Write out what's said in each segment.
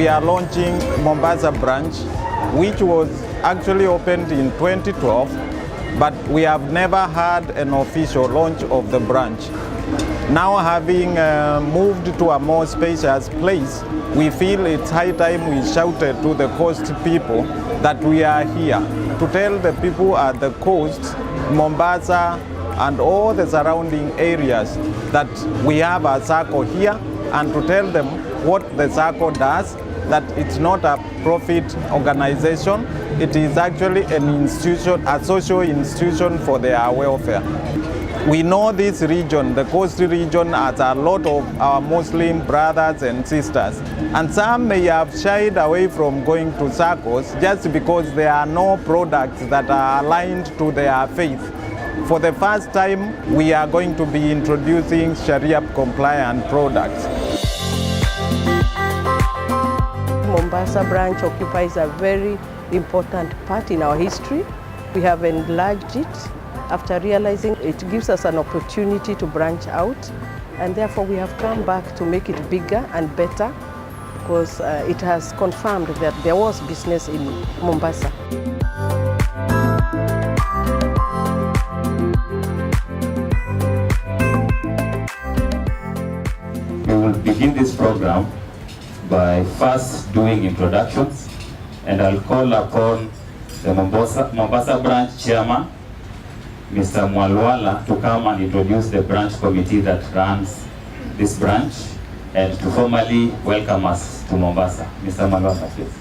we are launching Mombasa branch, which was actually opened in 2012, but we have never had an official launch of the branch. Now, having moved to a more spacious place, we feel it's high time we shouted to the coast people that we are here to tell the people at the coast, Mombasa, and all the surrounding areas that we have a SACCO here, and to tell them what the SACCO does, that it's not a profit organization, it is actually an institution, a social institution for their welfare. We know this region, the coast region, has a lot of our Muslim brothers and sisters, and some may have shied away from going to SACCOs just because there are no products that are aligned to their faith. For the first time, we are going to be introducing Sharia-compliant products. Mombasa branch occupies a very important part in our history. We have enlarged it after realizing it gives us an opportunity to branch out, and therefore we have come back to make it bigger and better because it has confirmed that there was business in Mombasa. We will begin this program by first doing introductions, and I'll call upon the Mombasa branch chairman, Mr. Mwalwala, to come and introduce the branch committee that runs this branch and to formally welcome us to Mombasa. Mr. Mwalwala, please.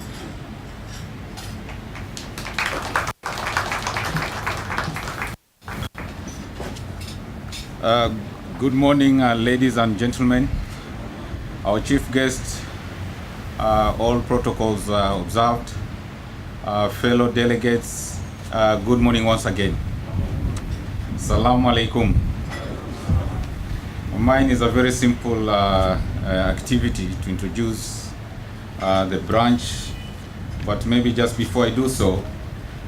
Good morning, ladies and gentlemen. Our chief guest, all protocols observed, fellow delegates, good morning once again. Assalamu alaikum. Mine is a very simple activity to introduce the branch, but maybe just before I do so,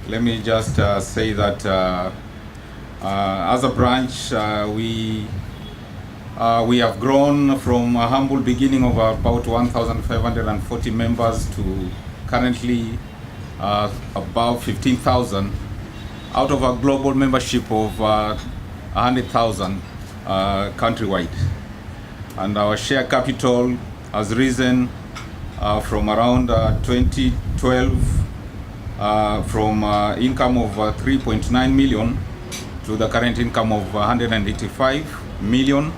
let me just say that as a branch, we have grown from a humble beginning of about 1,540 members to currently above 15,000 out of a global membership of 100,000 countrywide. And our share capital has risen from around 2012 from income of 3.9 million to the current income of 185 million.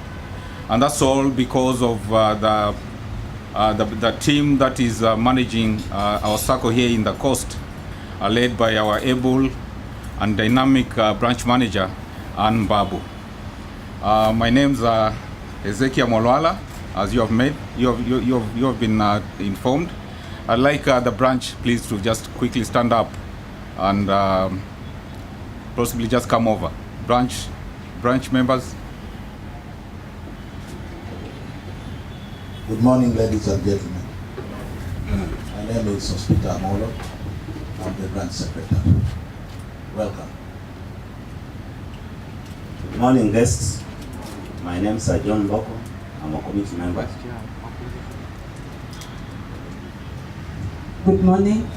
And that's all because of the team that is managing our SACCO here in the coast, led by our able and dynamic branch manager, Ann Babu. My name's Ezekiel Mwalwala, as you have been informed. I'd like the branch please to just quickly stand up and possibly just come over. Branch members. Good morning, ladies and gentlemen. My name is Hospital Amolo. I'm the branch secretary. Welcome. Good morning, guests. My name is John Boko. I'm a committee member. Good morning.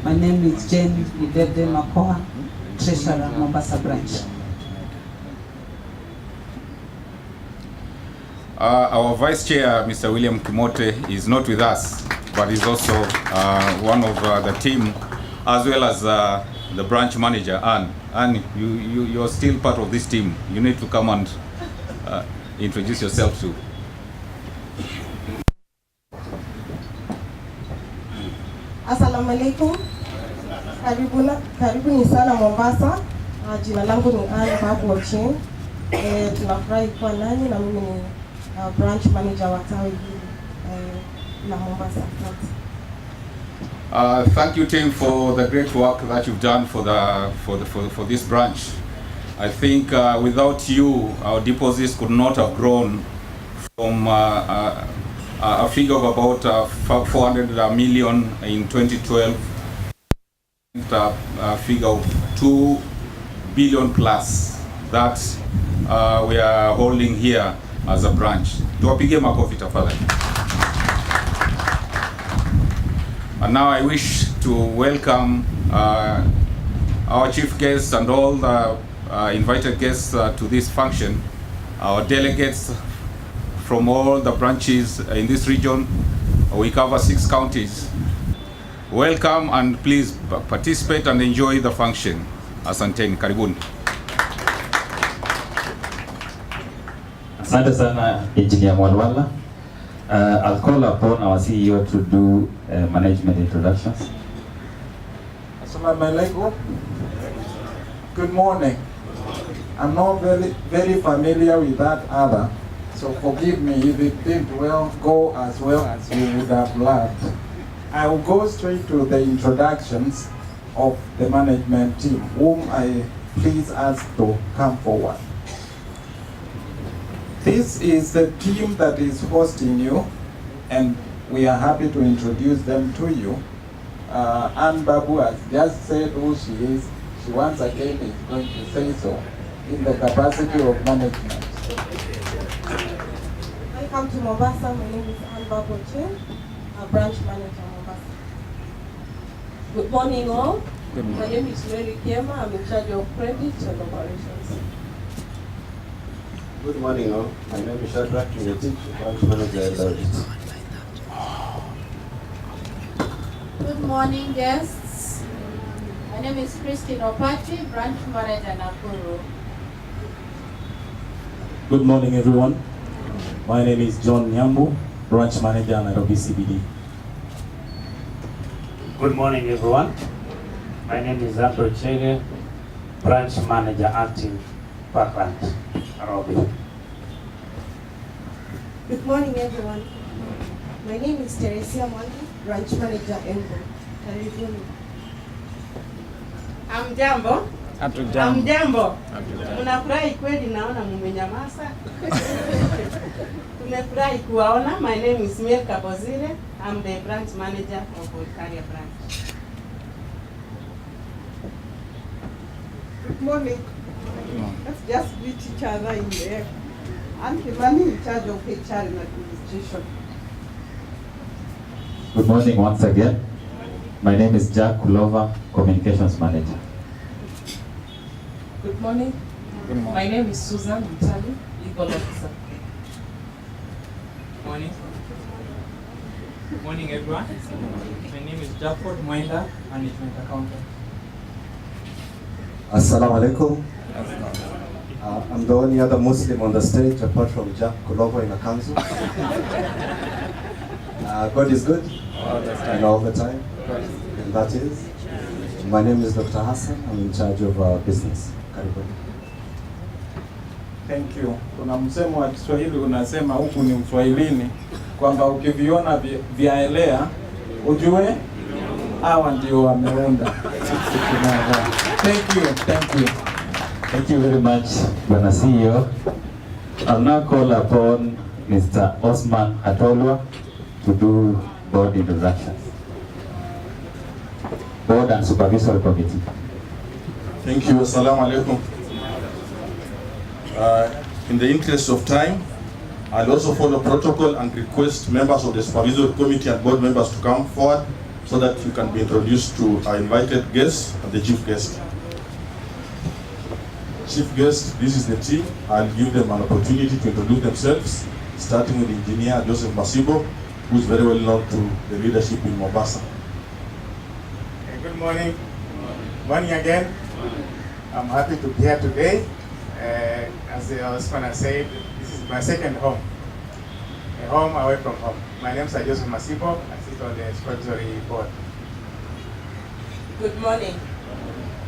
My name is Jane Idede Makoa, Treasurer, Mombasa branch. Our Vice Chair, Mr. William Kimote, is not with us, but is also one of the team, as well as the branch manager, Ann. Ann, you're still part of this team. You need to come and introduce yourself too. Assalamu alaikum. Karibuni sana Mombasa. Jina langu ni Ann Babu Ochieng. Tunafurahi kuwa nanyi na mimi ni branch manager wa tawi hili la Mombasa. Thank you, team, for the great work that you've done for this branch. I think without you, our deposits could not have grown from a figure of about 400 million in 2012, a figure of 2 billion plus that we are holding here as a branch. Tuwapige makofi tafadhali. And now I wish to welcome our chief guests and all the invited guests to this function, our delegates from all the branches in this region. We cover 6 counties. Welcome and please participate and enjoy the function. Asanteni, karibuni. Asante sana Engineer Mwalwala. I'll call upon our CEO to do management introductions. Assalamu alaikum. Good morning. I'm not very familiar with that other, so forgive me if it didn't go as well as you would have loved. I will go straight to the introductions of the management team, whom I please ask to come forward. This is the team that is hosting you, and we are happy to introduce them to you. Anne Babu has just said who she is. She once again is going to say so in the capacity of management. Welcome to Mombasa. My name is Anne Babu, a branch manager Mombasa. Good morning all. Good morning. My name is Mary Kiema. I'm in charge of credit and operations. Good morning all. My name is Shadrach Kingetich, branch manager at Audit. Good morning, guests. My name is Christine Opati, branch manager Nakuru. Good morning, everyone. My name is John Nyambu, branch manager Nairobi CBD. Good morning, everyone. My name is Andrew Chege, branch manager acting Parkland, Nairobi. Good morning, everyone. My name is Teresia Mwangi, branch manager Embu. Karibuni. Amjambo. Hatujambo. Amjambo. Mnafurahi kweli, naona mmenyamaza. Tumefurahi kuwaona. My name is Mel Kabozire. I'm the branch manager of Bulgaria branch. Good morning. Let's just greet each other in the air. I'm Kimani, in charge of HR and administration. Good morning once again. My name is Jack Kulova, communications manager. Good morning. Good morning. My name is Susan Vitali, legal officer. Morning. Good morning, everyone. My name is Jafford Mwenda, management accountant. Assalamu alaikum. I'm the only other Muslim on the stage apart from Jack Kulova in a council. God is good and all the time, and that is. My name is Dr. Hassan. I'm in charge of business. Karibuni. Thank you. Kuna msemo wa Kiswahili unasema huku ni Uswahilini kwamba ukiviona vyaelea ujue hawa ndio wameunda. Thank you. Thank you. Thank you very much, Bwana CEO. I'll now call upon Mr. Osman Hatolwa to do board introductions. Board and Supervisory Committee. Thank you. Assalamu alaikum. In the interest of time, I'll also follow protocol and request members of the Supervisory Committee and board members to come forward so that you can be introduced to our invited guests and the chief guest. Chief guest, this is the team. I'll give them an opportunity to introduce themselves, starting with Engineer Joseph Masibo, who is very well known to the leadership in Mombasa. Good morning. Morning again. I'm happy to be here today. As Osman said, this is my second home. A home away from home. My name is Joseph Masibo. I sit on the supervisory board. Good morning.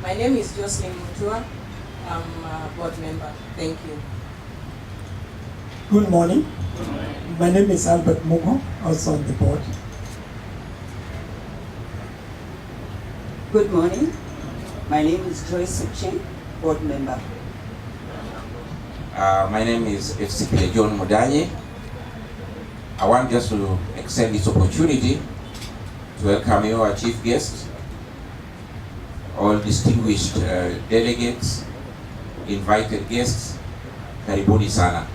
My name is Jocelyn Mutua. I'm a board member. Thank you. Good morning. My name is Albert Mugo, also on the board. Good morning. My name is Joyce Suchin, board member. My name is FCPA John Mudanyi. I want just to extend this opportunity to welcome you, our chief guest, all distinguished delegates, invited guests. Karibuni sana.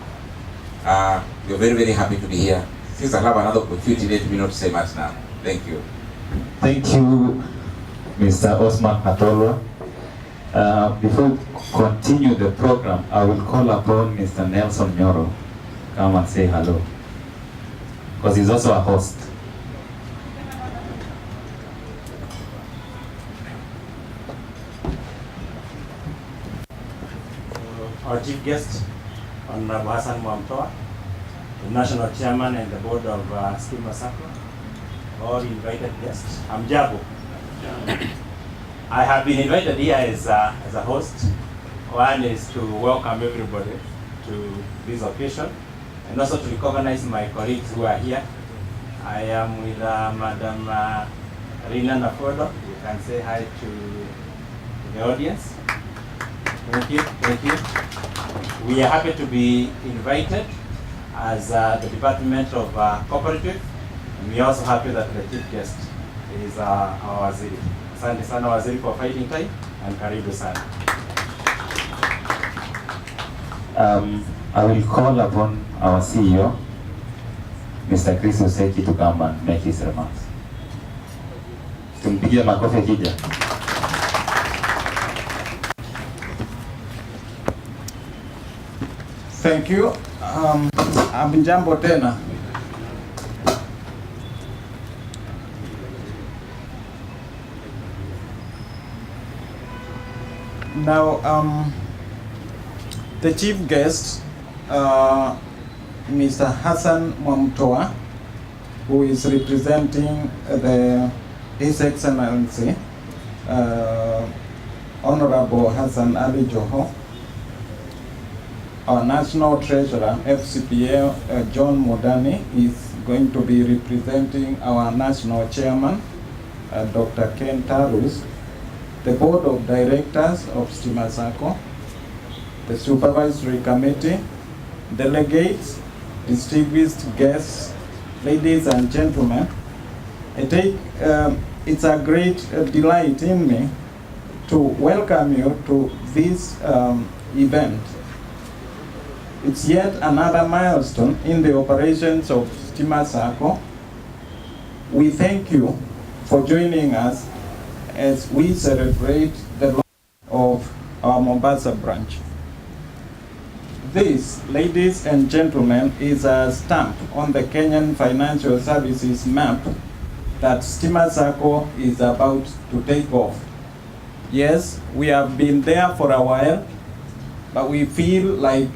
We're very, very happy to be here. Since I have another opportunity, let me not say much now. Thank you. Thank you, Mr. Osman Atolwa. Before we continue the program, I will call upon Mr. Nelson Nyoro to come and say hello, because he's also a host. Our chief guest, Honorable Hassan Mwamtoa, the national chairman and the board of STIMA SACCO, all invited guests. I'm Jabo. I have been invited here as a host. One is to welcome everybody to this occasion and also to recognize my colleagues who are here. I am with Madam Rina Nafodo. You can say hi to the audience. Thank you, thank you. We are happy to be invited as the Department of Cooperative, and we are also happy that the chief guest is our Waziri. Asante sana Waziri for fighting time, and karibu sana. I will call upon our CEO, Mr. Chris Oseki, to come and make his remarks. Tumpigie makofi akija. Thank you. Hamjambo tena. Now, the chief guest, Mr. Hassan Mwamtoa, who is representing His Excellency, Honorable Hassan Ali Joho. Our National Treasurer, FCPA, John Modani, is going to be representing our National Chairman, Dr. Ken Tarus, the Board of Directors of STIMA SACCO, the Supervisory Committee, delegates, distinguished guests, ladies and gentlemen. It's a great delight in me to welcome you to this event. It's yet another milestone in the operations of STIMA SACCO. We thank you for joining us as we celebrate the launch of our Mombasa branch. This, ladies and gentlemen, is a stamp on the Kenyan financial services map that STIMA SACCO is about to take off. Yes, we have been there for a while, but we feel like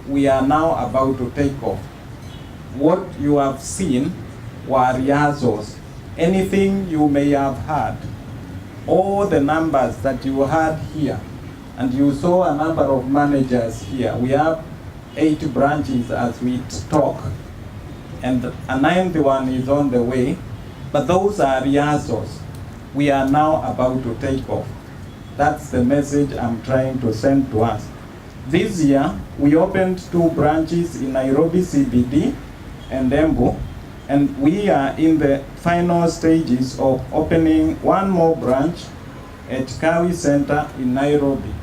we are now about to take off. What you have seen were rehearsals. Anything you may have heard, all the numbers that you heard here, and you saw a number of managers here. We have 8 branches as we talk, and a 9th one is on the way, but those are rehearsals. We are now about to take off. That's the message I'm trying to send to us. This year, we opened 2 branches in Nairobi CBD and Embu, and we are in the final stages of opening 1 more branch at Kawi Center in Nairobi.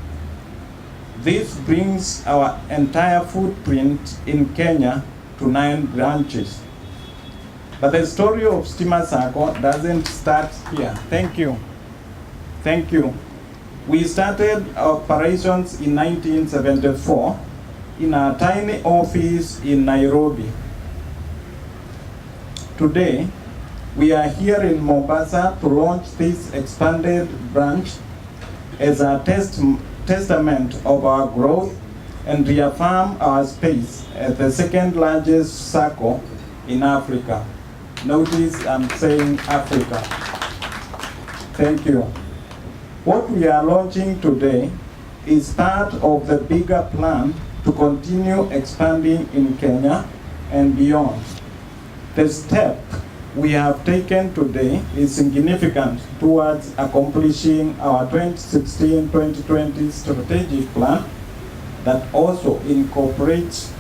This brings our entire footprint in Kenya to 9 branches. But the story of STIMA SACCO doesn't start here. Thank you. Thank you. We started operations in 1974 in a tiny office in Nairobi. Today, we are here in Mombasa to launch this expanded branch as a testament of our growth and reaffirm our space as the 2nd largest SACCO in Africa. Notice I'm saying Africa. Thank you. What we are launching today is part of the bigger plan to continue expanding in Kenya and beyond. The step we have taken today is significant towards accomplishing our 2016-2020 strategic plan that also incorporates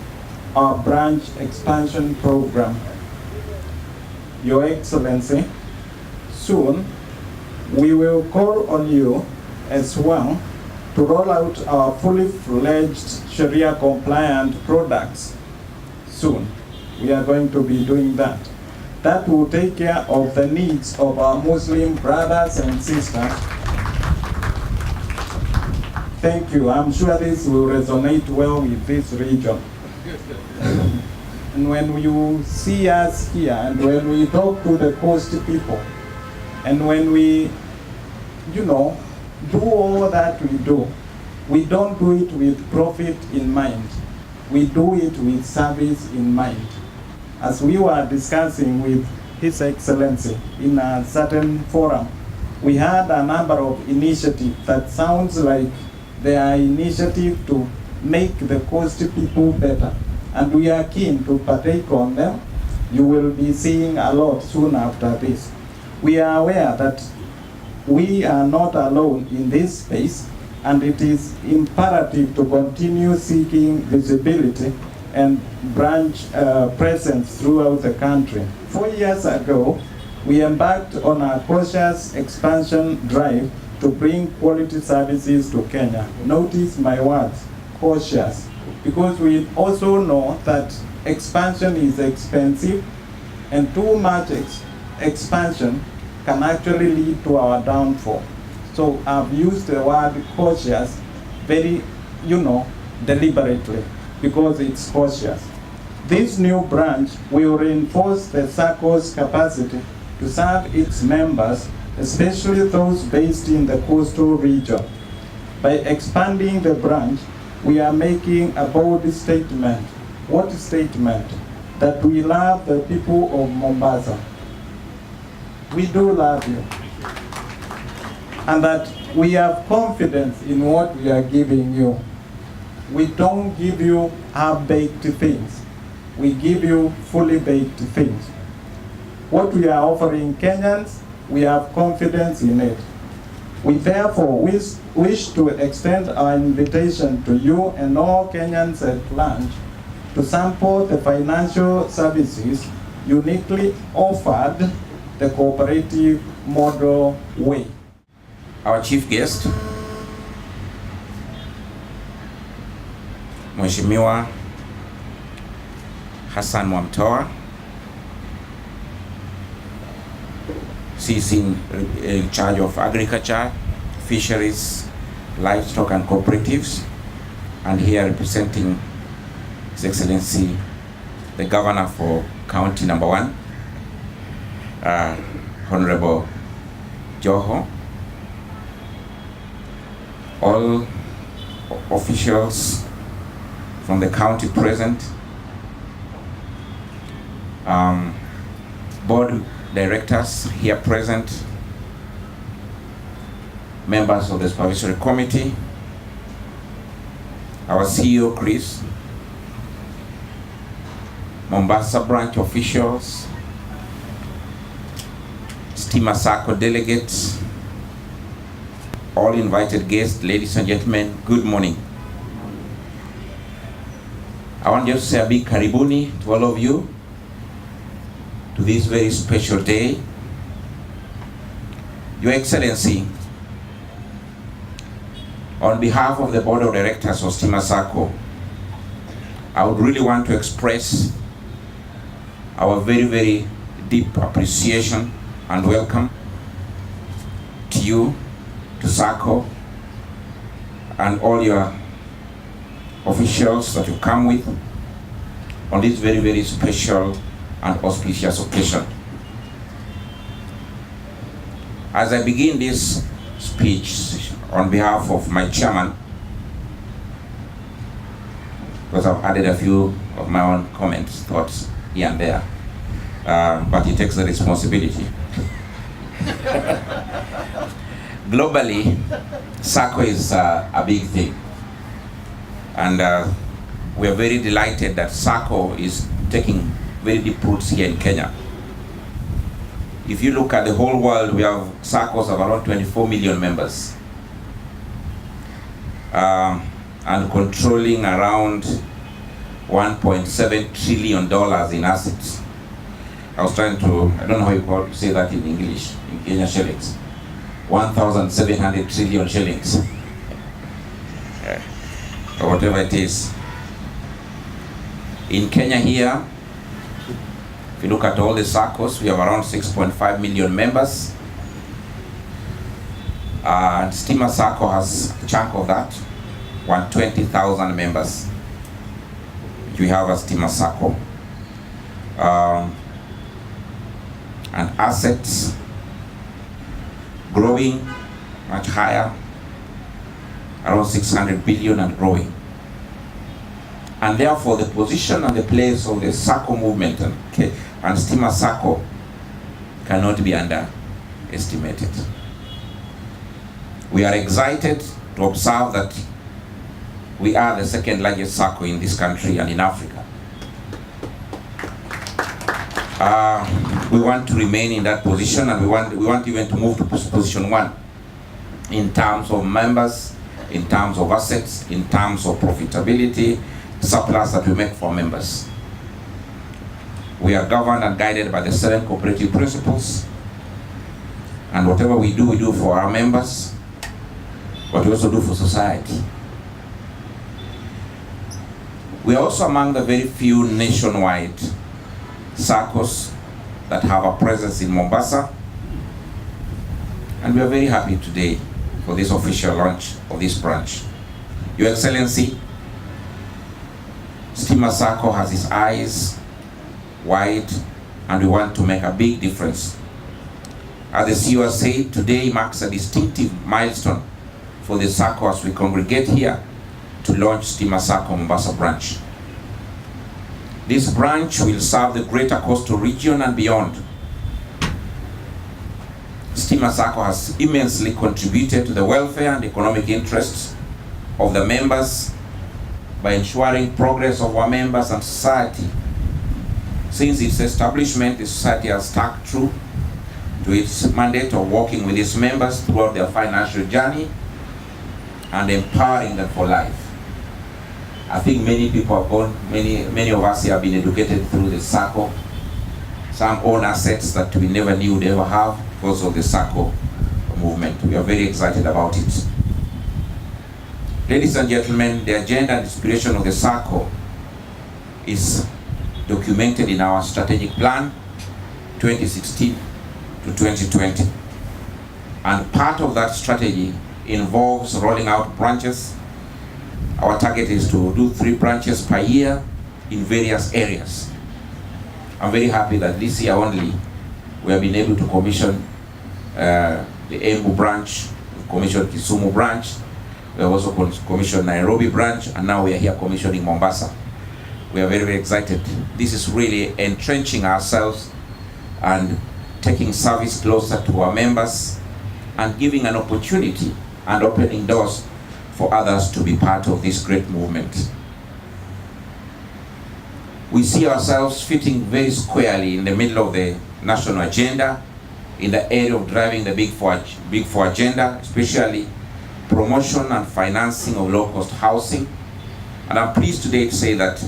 our branch expansion program. Your Excellency, soon we will call on you as well to roll out our fully fledged Sharia compliant products soon. We are going to be doing that. that will take care of the needs of our Muslim brothers and sisters. Thank you. I'm sure this will resonate well with this region. And when you see us here, and when we talk to the coast people, and when we, do all that we do, we don't do it with profit in mind. We do it with service in mind. As we were discussing with His Excellency in a certain forum, we had a number of initiatives that sounds like they are initiatives to make the coast people better. And we are keen to partake on them. You will be seeing a lot soon after this. We are aware that we are not alone in this space, and it is imperative to continue seeking visibility and branch presence throughout the country. 4 years ago, we embarked on a cautious expansion drive to bring quality services to Kenya. Notice my words, cautious, because we also know that expansion is expensive, and too much expansion can actually lead to our downfall. So I've used the word cautious very, deliberately, because it's cautious. This new branch will reinforce the SACCO's capacity to serve its members, especially those based in the coastal region. By expanding the branch, we are making a bold statement. What statement? That we love the people of Mombasa. We do love you. And that we have confidence in what we are giving you. We don't give you half-baked things. We give you fully baked things. What we are offering Kenyans, we have confidence in it. We therefore wish to extend our invitation to you and all Kenyans at large to sample the financial services uniquely offered the cooperative model way. Our chief guest, Mheshimiwa Hassan Mwamtoa, she's in charge of agriculture, fisheries, livestock and cooperatives, and here representing His Excellency the Governor for County Number 1, Honorable Joho, all officials from the county present, board directors here present, members of the supervisory committee, our CEO Chris, Mombasa branch officials, STIMA SACCO delegates, all invited guests, ladies and gentlemen, good morning. I want just to say a big karibuni to all of you to this very special day. Your Excellency, on behalf of the Board of Directors of STIMA SACCO, I would really want to express our very, very deep appreciation and welcome to you, to SACCO, and all your officials that you come with on this very, very special and auspicious occasion. As I begin this speech on behalf of my chairman, because I've added a few of my own comments, thoughts here and there, but he takes the responsibility. Globally, SACCO is a big thing, and we are very delighted that SACCO is taking very deep roots here in Kenya. If you look at the whole world, we have SACCOs of around 24 million members, and controlling around $1.7 trillion in assets. I was trying to, I don't know how you say that in English, in Kenya shillings. 1,700 trillion shillings, or whatever it is. In Kenya here, If you look at all the SACCOs, we have around 6.5 million members. And STIMA SACCO has a chunk of that, 120,000 members. We have a STIMA SACCO. And assets growing much higher, around 600 billion and growing. And therefore the position and the place of the SACCO movement and STIMA SACCO cannot be underestimated. We are excited to observe that we are the second largest SACCO in this country and in Africa. We want to remain in that position, and we want even to move to position 1 in terms of members, in terms of assets, in terms of profitability, surplus that we make for members. We are governed and guided by the 7 cooperative principles, and whatever we do for our members, but we also do for society. We are also among the very few nationwide SACCOs that have a presence in Mombasa, and we are very happy today for this official launch of this branch. Your Excellency, STIMA SACCO has its eyes wide, and we want to make a big difference. As the CEO has said, today marks a distinctive milestone for the SACCO as we congregate here to launch STIMA SACCO Mombasa branch. This branch will serve the greater coastal region and beyond. STIMA SACCO has immensely contributed to the welfare and economic interests of the members by ensuring progress of our members and society. Since its establishment, the society has stuck true to its mandate of working with its members throughout their financial journey and empowering them for life. I think many people have gone, many of us here have been educated through the SACCO. Some own assets that we never knew they ever have because of the SACCO movement. We are very excited about it. Ladies and gentlemen, the agenda and inspiration of the SACCO is documented in our strategic plan 2016 to 2020. And part of that strategy involves rolling out branches. Our target is to do 3 branches per year in various areas. I'm very happy that this year only we have been able to commission the Embu branch, commissioned Kisumu branch, we have also commissioned Nairobi branch, and now we are here commissioning Mombasa. We are very, very excited. This is really entrenching ourselves and taking service closer to our members and giving an opportunity and opening doors for others to be part of this great movement. We see ourselves fitting very squarely in the middle of the national agenda, in the area of driving the Big Four agenda, especially promotion and financing of low-cost housing. And I'm pleased today to say that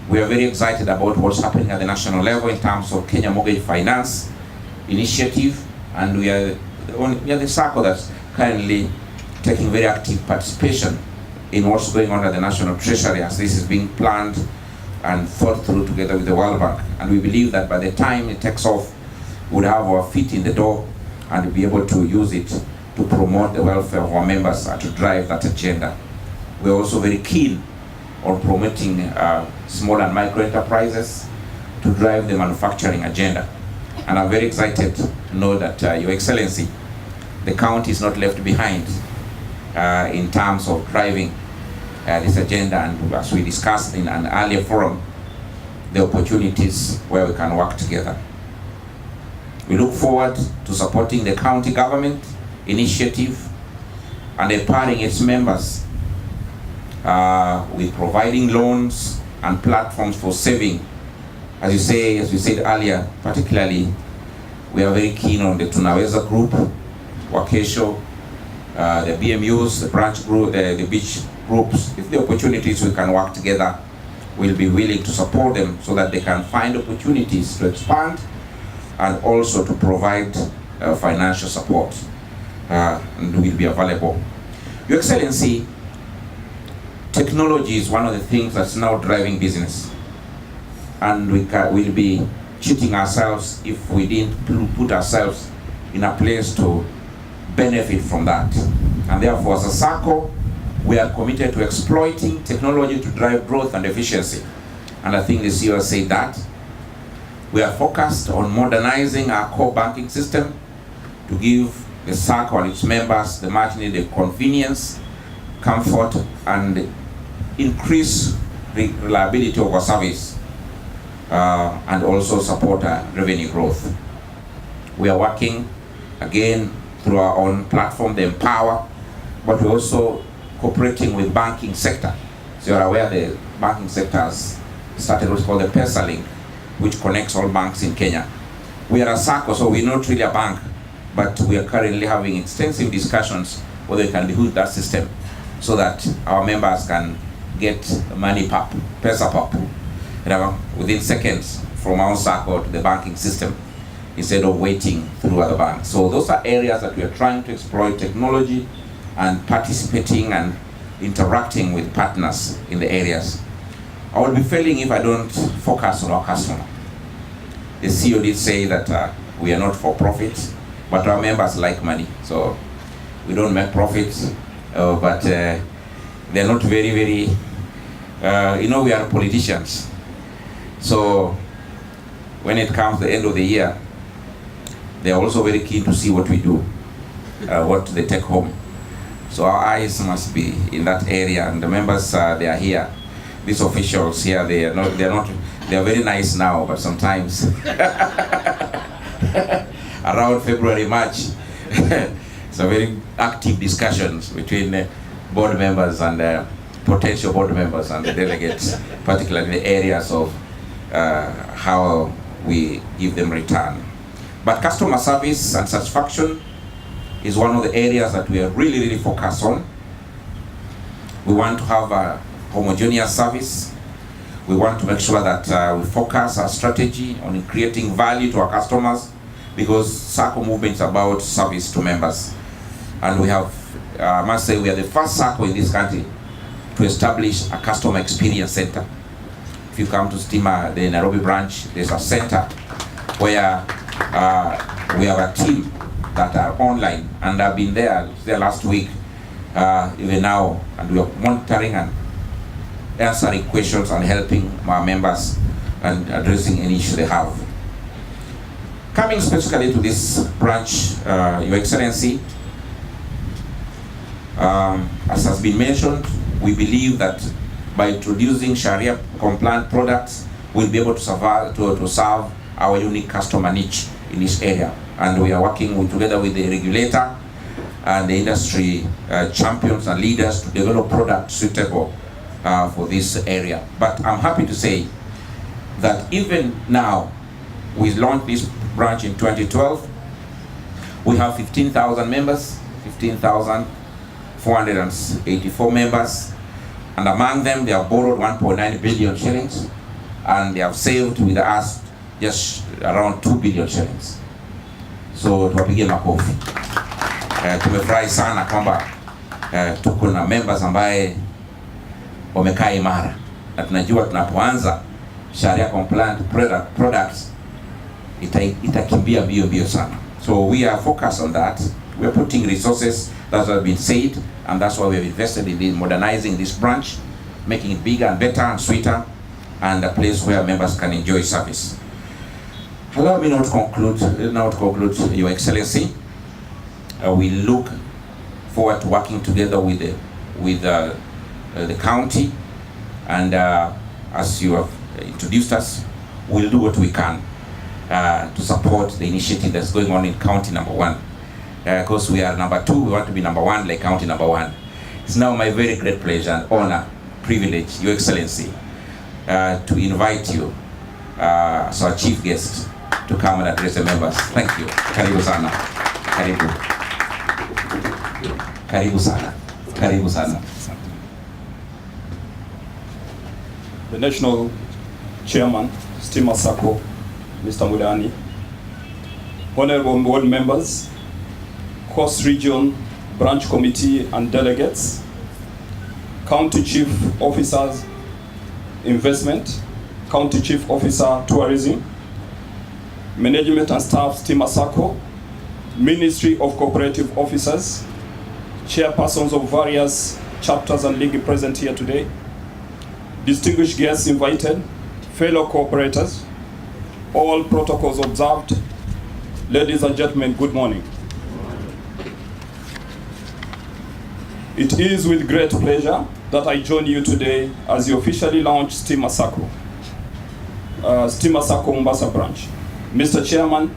we are very excited about what's happening at the national level in terms of Kenya Mortgage Finance Initiative, and we are the SACCO that's currently taking very active participation in what's going on at the National Treasury as this is being planned and thought through together with the World Bank. And we believe that by the time it takes off, we'll have our feet in the door and be able to use it to promote the welfare of our members and to drive that agenda. We're also very keen on promoting small and micro enterprises to drive the manufacturing agenda. And I'm very excited to know that Your Excellency, the county is not left behind in terms of driving this agenda, and as we discussed in an earlier forum, the opportunities where we can work together. We look forward to supporting the county government initiative and empowering its members with providing loans and platforms for saving. As we said earlier, particularly we are very keen on the Tunaweza group, Wakesho, the BMUs, the branch group, the beach groups. If the opportunities we can work together, we'll be willing to support them so that they can find opportunities to expand and also to provide financial support, and will be available. Your Excellency, technology is one of the things that's now driving business, and we'll be cheating ourselves if we didn't put ourselves in a place to benefit from that. And therefore, as a SACCO, we are committed to exploiting technology to drive growth and efficiency. And I think the CEO said that. We are focused on modernizing our core banking system to give the SACCO and its members the much needed convenience, comfort, and increase reliability of our service, and also support our revenue growth. We are working again through our own platform, the Empower, but we're also cooperating with banking sector. So you're aware the banking sector has started what's called the PESA link, which connects all banks in Kenya. We are a SACCO, so we're not really a bank, but we are currently having extensive discussions whether we can build that system so that our members can get money pop, PESA pop, within seconds from our SACCO to the banking system, instead of waiting through other banks. So those are areas that we are trying to exploit technology and participating and interacting with partners in the areas. I will be failing if I don't focus on our customer. The CEO did say that we are not for profit, but our members like money. So we don't make profits, but they're not very, we are politicians. So when it comes to the end of the year, they're also very keen to see what we do, what they take home. So our eyes must be in that area, and the members, they are here. These officials here, they are very nice now, but sometimes around February, March, it's a very active discussions between board members and potential board members and the delegates, particularly in the areas of how we give them return. But customer service and satisfaction is one of the areas that we are really, really focused on. We want to have a homogeneous service. We want to make sure that we focus our strategy on creating value to our customers, because SACCO movement is about service to members. And we have, I must say, we are the first SACCO in this country to establish a customer experience center. If you come to STIMA, the Nairobi branch, there's a center where we have a team that are online, and I've been there last week, even now, and we are monitoring and answering questions and helping our members and addressing any issue they have. Coming specifically to this branch, Your Excellency, as has been mentioned, we believe that by introducing Sharia compliant products, we'll be able to serve our unique customer niche in this area. And we are working together with the regulator and the industry champions and leaders to develop products suitable for this area. But I'm happy to say that even now, we launched this branch in 2012. We have 15,000 members, 15,484 members, and among them they have borrowed 1.9 billion shillings, and they have saved with us just around 2 billion shillings. So tuwapigie makofi. Tumefurahi sana kwamba tuko na members ambaye wamekaa imara, na tunajua tunapoanza Sharia compliant products itakimbia mbio sana. So we are focused on that. We are putting resources, that has been said, and that's why we have invested in modernizing this branch, making it bigger and better and sweeter, and a place where members can enjoy service. Allow me now to conclude, Your Excellency. We look forward to working together with the county, and as you have introduced us, we'll do what we can to support the initiative that's going on in county number 1. Because we are number 2, we want to be number 1 like county number 1. It's now my very great pleasure and honor, privilege, Your Excellency, to invite you as our chief guest to come and address the members. Thank you. Karibu sana. Karibu. Karibu sana. Karibu sana. The National Chairman, STIMA SACCO, Mr. Mudani, Honorable Board Members, Coast Region Branch Committee and Delegates, County Chief Officers, Investment, County Chief Officer, Tourism, management and staff, STIMA SACCO, Ministry of Cooperative Officers, chairpersons of various chapters and league present here today, distinguished guests invited, fellow cooperators, all protocols observed. Ladies and gentlemen, good morning. It is with great pleasure that I join you today as you officially launch STIMA SACCO, STIMA SACCO Mombasa branch. Mr. Chairman,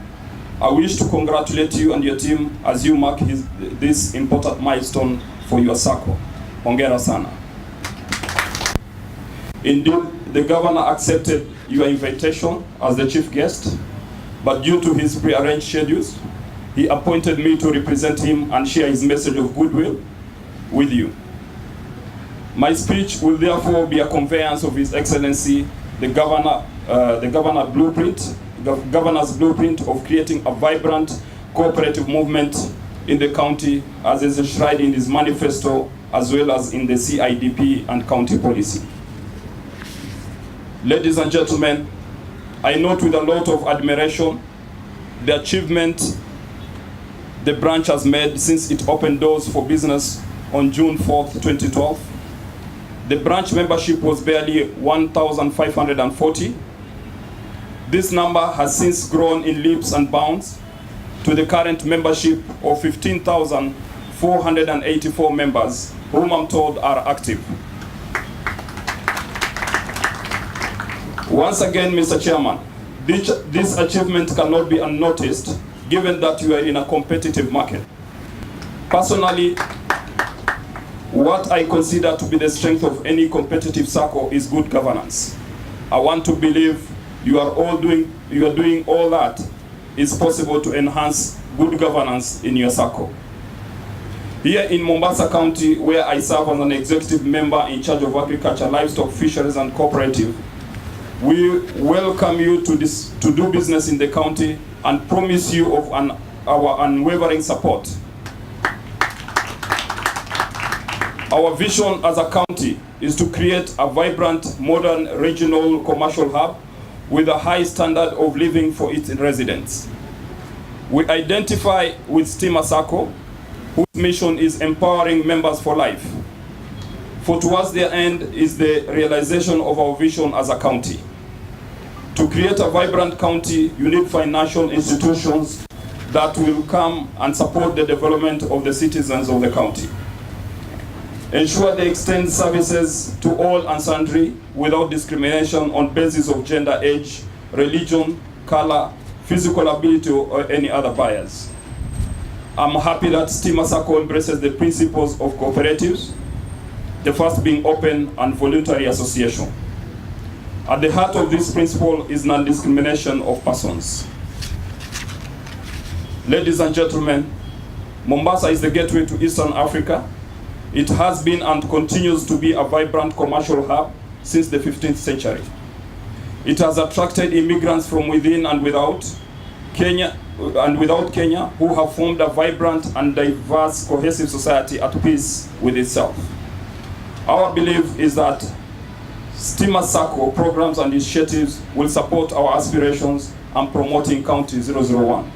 I wish to congratulate you and your team as you mark this important milestone for your SACCO. Hongera sana. Indeed, the governor accepted your invitation as the chief guest, but due to his prearranged schedules, he appointed me to represent him and share his message of goodwill with you. My speech will therefore be a conveyance of His Excellency, the governor's blueprint of creating a vibrant cooperative movement in the county as is enshrined in his manifesto as well as in the CIDP and county policy. Ladies and gentlemen, I note with a lot of admiration the achievement the branch has made since it opened doors for business on June 4th, 2012. The branch membership was barely 1,540. This number has since grown in leaps and bounds to the current membership of 15,484 members, whom I'm told are active. Once again, Mr. Chairman, this achievement cannot be unnoticed given that you are in a competitive market. Personally, what I consider to be the strength of any competitive SACCO is good governance. I want to believe you are doing all that is possible to enhance good governance in your SACCO. Here in Mombasa County, where I serve as an executive member in charge of agriculture, livestock, fisheries, and cooperative, we welcome you to do business in the county and promise you of our unwavering support. Our vision as a county is to create a vibrant, modern, regional commercial hub with a high standard of living for its residents. We identify with STIMA SACCO, whose mission is empowering members for life. For towards their end is the realization of our vision as a county. To create a vibrant county, you need financial institutions that will come and support the development of the citizens of the county. Ensure they extend services to all and sundry without discrimination on basis of gender, age, religion, color, physical ability, or any other bias. I'm happy that STIMA SACCO embraces the principles of cooperatives, the first being open and voluntary association. At the heart of this principle is non-discrimination of persons. Ladies and gentlemen, Mombasa is the gateway to Eastern Africa. It has been and continues to be a vibrant commercial hub since the 15th century. It has attracted immigrants from within and without Kenya, who have formed a vibrant and diverse, cohesive society at peace with itself. Our belief is that STIMA SACCO programs and initiatives will support our aspirations and promoting County 001.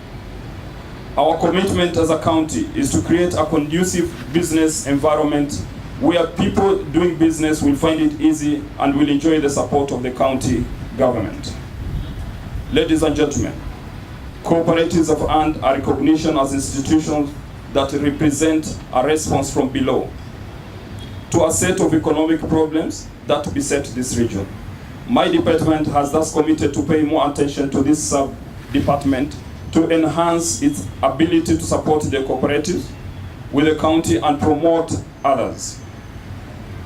Our commitment as a county is to create a conducive business environment where people doing business will find it easy and will enjoy the support of the county government. Ladies and gentlemen, cooperatives have earned a recognition as institutions that represent a response from below to a set of economic problems that beset this region. My department has thus committed to pay more attention to this sub-department to enhance its ability to support the cooperatives with the county and promote others.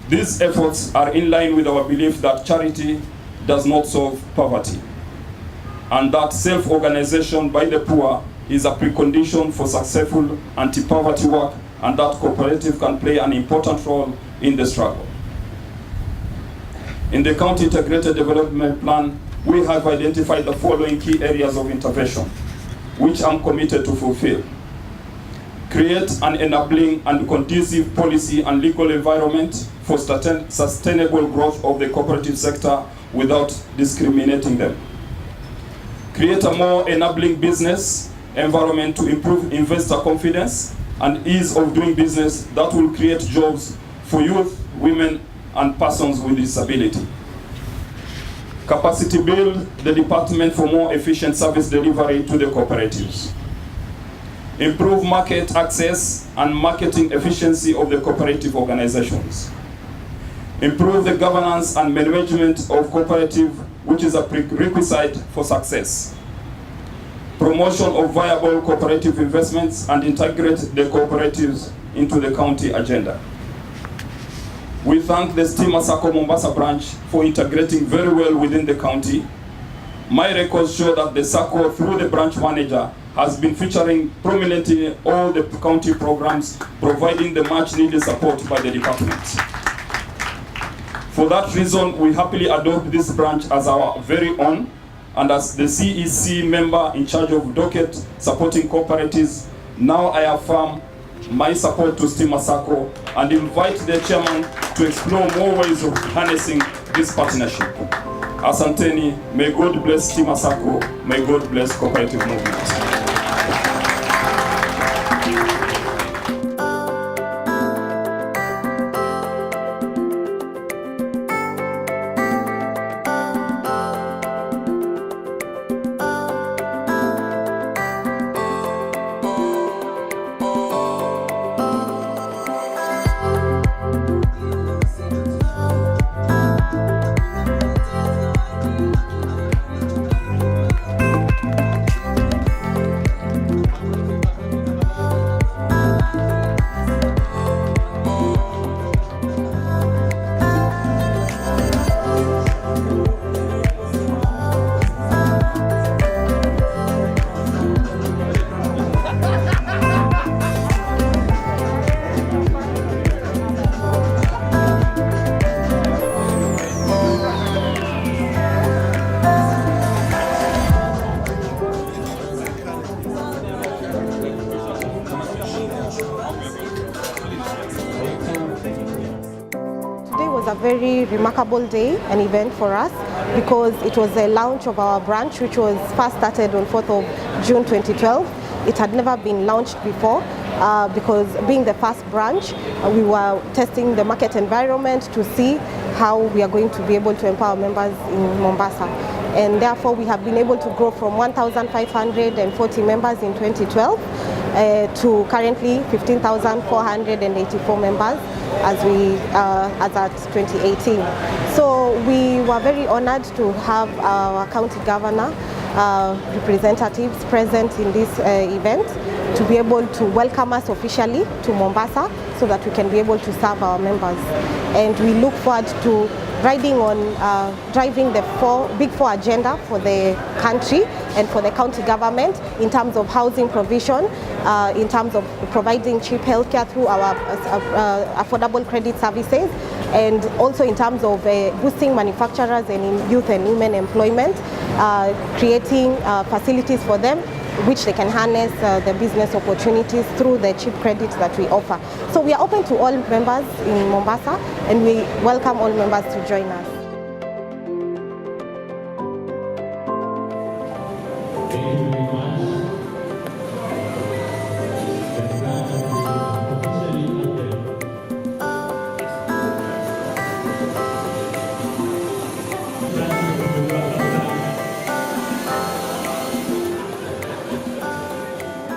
These efforts are in line with our belief that charity does not solve poverty, and that self-organization by the poor is a precondition for successful anti-poverty work, and that cooperative can play an important role in the struggle. In the County Integrated Development Plan, we have identified the following key areas of intervention, which I'm committed to fulfill. Create an enabling and conducive policy and legal environment for sustainable growth of the cooperative sector without discriminating them. create a more enabling business environment to improve investor confidence and ease of doing business that will create jobs for youth, women, and persons with disability. Capacity build the department for more efficient service delivery to the cooperatives. Improve market access and marketing efficiency of the cooperative organizations. Improve the governance and management of cooperative, which is a prerequisite for success. Promotion of viable cooperative investments and integrate the cooperatives into the county agenda. We thank the STIMA SACCO Mombasa branch for integrating very well within the county. My records show that the SACCO, through the branch manager, has been featuring prominently in all the county programs, providing the much needed support by the department. For that reason, we happily adopt this branch as our very own, and as the CEC member in charge of docket supporting cooperatives, now I affirm my support to STIMA SACCO and invite the chairman to explore more ways of harnessing this partnership. Asanteni, may God bless STIMA SACCO, may God bless cooperative movement. A very remarkable day, an event for us, because it was the launch of our branch, which was first started on 4th of June 2012. It had never been launched before because being the first branch, we were testing the market environment to see how we are going to be able to empower members in Mombasa. And therefore we have been able to grow from 1,540 members in 2012 to currently 15,484 members as at 2018. So we were very honored to have our county governor representatives present in this event to be able to welcome us officially to Mombasa so that we can be able to serve our members. And we look forward to riding on driving the Big Four agenda for the country and for the county government in terms of housing provision, in terms of providing cheap healthcare through our affordable credit services, and also in terms of boosting manufacturers and in youth and women employment, creating facilities for them which they can harness the business opportunities through the cheap credits that we offer. So we are open to all members in Mombasa, and we welcome all members to join us.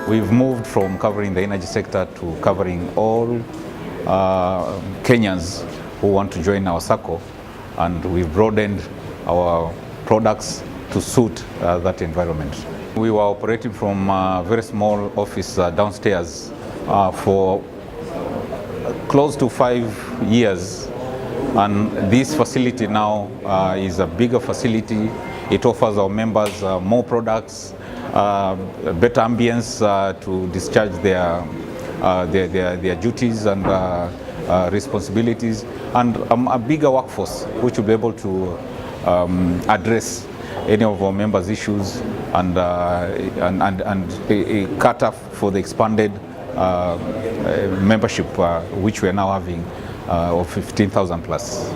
We've moved from covering the energy sector to covering all Kenyans who want to join our SACCO, and we've broadened our products to suit that environment. We were operating from a very small office downstairs for close to 5 years, and this facility now is a bigger facility. It offers our members more products, better ambience to discharge their duties and responsibilities, and a bigger workforce which will be able to address any of our members' issues and cater for the expanded membership which we are now having of 15,000 plus.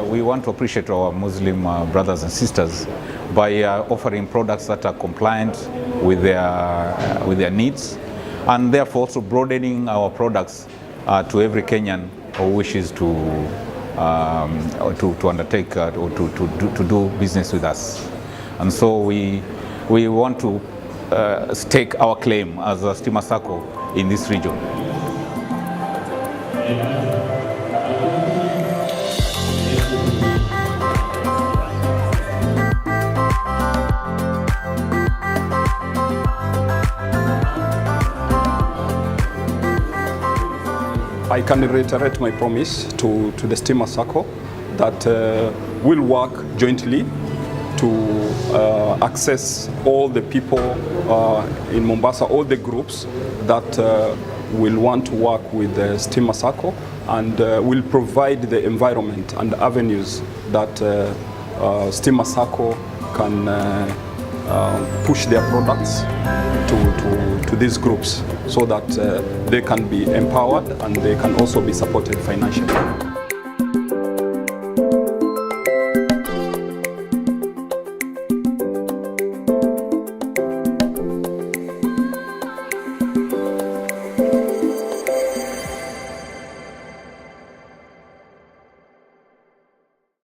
We want to appreciate our Muslim brothers and sisters by offering products that are compliant with their needs, and therefore also broadening our products to every Kenyan who wishes to undertake or to do business with us. And so we want to stake our claim as a STIMA SACCO in this region. I can reiterate my promise to the STIMA SACCO that we'll work jointly to access all the people in Mombasa, all the groups that will want to work with the STIMA SACCO, and will provide the environment and avenues that STIMA SACCO can push their products to these groups so that they can be empowered and they can also be supported financially.